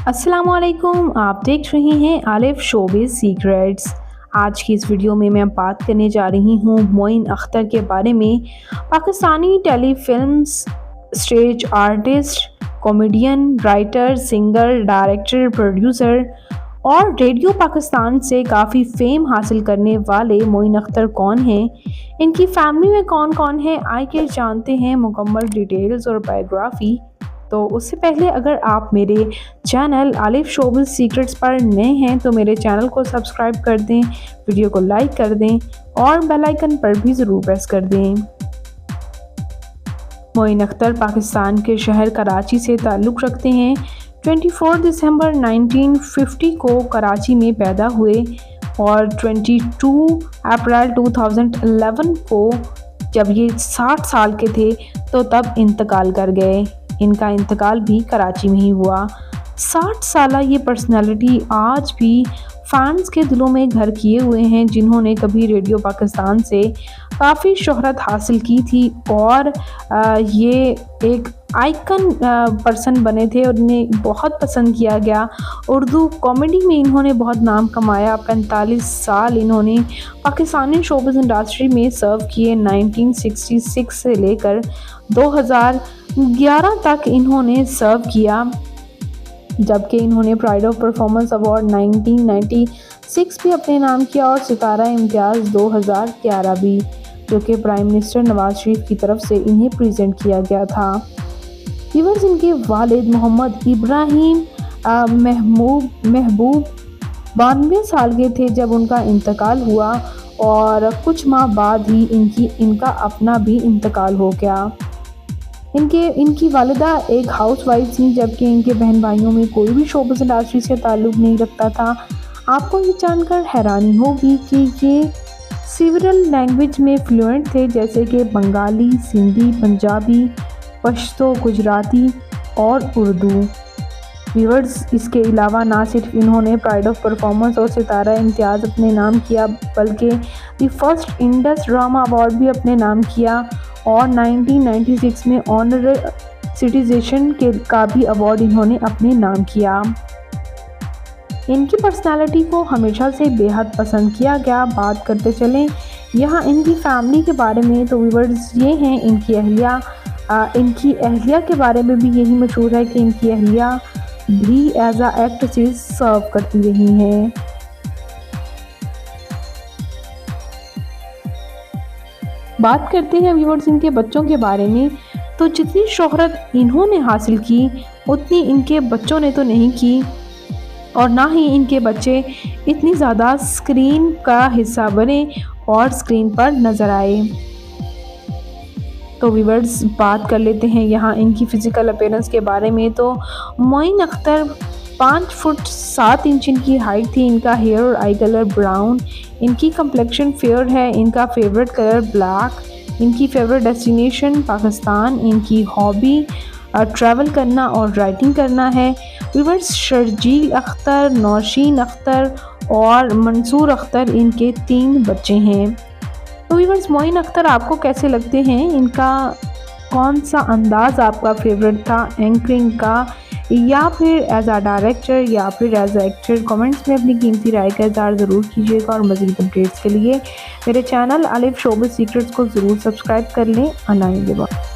अस्सलामुअलैकुम, आप देख रहे हैं आलिफ शोबिज़ सीक्रेट्स। आज की इस वीडियो में मैं बात करने जा रही हूँ मोइन अख्तर के बारे में। Pakistani telefilms, stage artist, comedian, writer, singer, director, producer और रेडियो पाकिस्तान से काफ़ी फेम हासिल करने वाले मोइन अख्तर कौन हैं, इनकी फैमिली में कौन कौन है, आइए जानते हैं मुकम्मल डिटेल्स और बायोग्राफी। तो उससे पहले अगर आप मेरे चैनल आलिफ शोबिज़ सीक्रेट्स पर नए हैं तो मेरे चैनल को सब्सक्राइब कर दें, वीडियो को लाइक कर दें और बेल आइकन पर भी ज़रूर प्रेस कर दें। मोइन अख्तर पाकिस्तान के शहर कराची से ताल्लुक़ रखते हैं। 24 दिसंबर 1950 को कराची में पैदा हुए और 22 अप्रैल 2011 को जब ये 60 साल के थे तो तब इंतकाल कर गए। इनका इंतकाल भी कराची में ही हुआ। 60 साला ये पर्सनालिटी आज भी फैंस के दिलों में घर किए हुए हैं, जिन्होंने कभी रेडियो पाकिस्तान से काफ़ी शोहरत हासिल की थी और ये एक आइकन पर्सन बने थे और इन्हें बहुत पसंद किया गया। उर्दू कॉमेडी में इन्होंने बहुत नाम कमाया। 45 साल इन्होंने पाकिस्तानी शोबिज़ इंडस्ट्री में सर्व किए। 1966 से लेकर 2011 तक इन्होंने सर्व किया, जबकि इन्होंने प्राइड ऑफ परफॉर्मेंस अवार्ड 1996 भी अपने नाम किया और सितारा इम्तियाज़ 2011 भी, जो कि प्राइम मिनिस्टर नवाज शरीफ की तरफ से इन्हें प्रेजेंट किया गया था। व्यूअर्स, इनके वालिद मोहम्मद इब्राहिम महबूब 92 साल के थे जब उनका इंतकाल हुआ और कुछ माह बाद ही इनका अपना भी इंतकाल हो गया। इनकी वालिदा एक हाउसवाइफ थी, जबकि इनके बहन भाइयों में कोई भी शोबिज़ इंडस्ट्री से ताल्लुक़ नहीं रखता था। आपको ये जानकर हैरानी होगी कि ये सेवरल लैंग्वेज में फ्लुएंट थे, जैसे कि बंगाली, सिंधी, पंजाबी, पश्तो, गुजराती और उर्दू। व्यूअर्स, इसके अलावा ना सिर्फ इन्होंने प्राइड ऑफ परफॉर्मेंस और सितारा इम्तियाज़ अपने नाम किया, बल्कि the first Indus drama award भी अपने नाम किया और 1996 में ऑनररी सिटीजन का भी अवार्ड इन्होंने अपने नाम किया। इनकी पर्सनालिटी को हमेशा से बेहद पसंद किया गया। बात करते चलें यहाँ इनकी फैमिली के बारे में, तो व्यूअर्स ये हैं इनकी अहलिया। इनकी अहलिया के बारे में भी यही मशहूर है कि इनकी अहलिया भी एज आ एक्ट्रेस सर्व करती रही हैं। बात करते हैं व्यूअर्स इनके बच्चों के बारे में, तो जितनी शोहरत इन्होंने हासिल की उतनी इनके बच्चों ने तो नहीं की और ना ही इनके बच्चे इतनी ज़्यादा स्क्रीन का हिस्सा बने और स्क्रीन पर नज़र आए। तो व्यूअर्स, बात कर लेते हैं यहाँ इनकी फ़िज़िकल अपीयरेंस के बारे में। तो मोइन अख्तर 5 फुट 7 इंच इनकी हाइट थी। इनका हेयर और आई कलर ब्राउन, इनकी कम्प्लेक्शन फेयर है, इनका फेवरेट कलर ब्लैक, इनकी फेवरेट डेस्टिनेशन पाकिस्तान, इनकी हॉबी ट्रैवल करना और राइटिंग करना है। व्यूअर्स, शर्जील अख्तर, नौशीन अख्तर और मंसूर अख्तर इनके 3 बच्चे हैं। तो व्यूअर्स, मोइन अख्तर आपको कैसे लगते हैं? इनका कौन सा अंदाज़ आपका फेवरेट था, एंकरिंग का या फिर एज आ डायरेक्टर या फिर एज आ एक्टर? कमेंट्स में अपनी कीमती राय का इज़हार ज़रूर कीजिएगा और मज़ीद अपडेट्स के लिए मेरे चैनल आलिफ शोबिज़ सीक्रेट्स को ज़रूर सब्सक्राइब कर लें। अल्लाह निगहबान।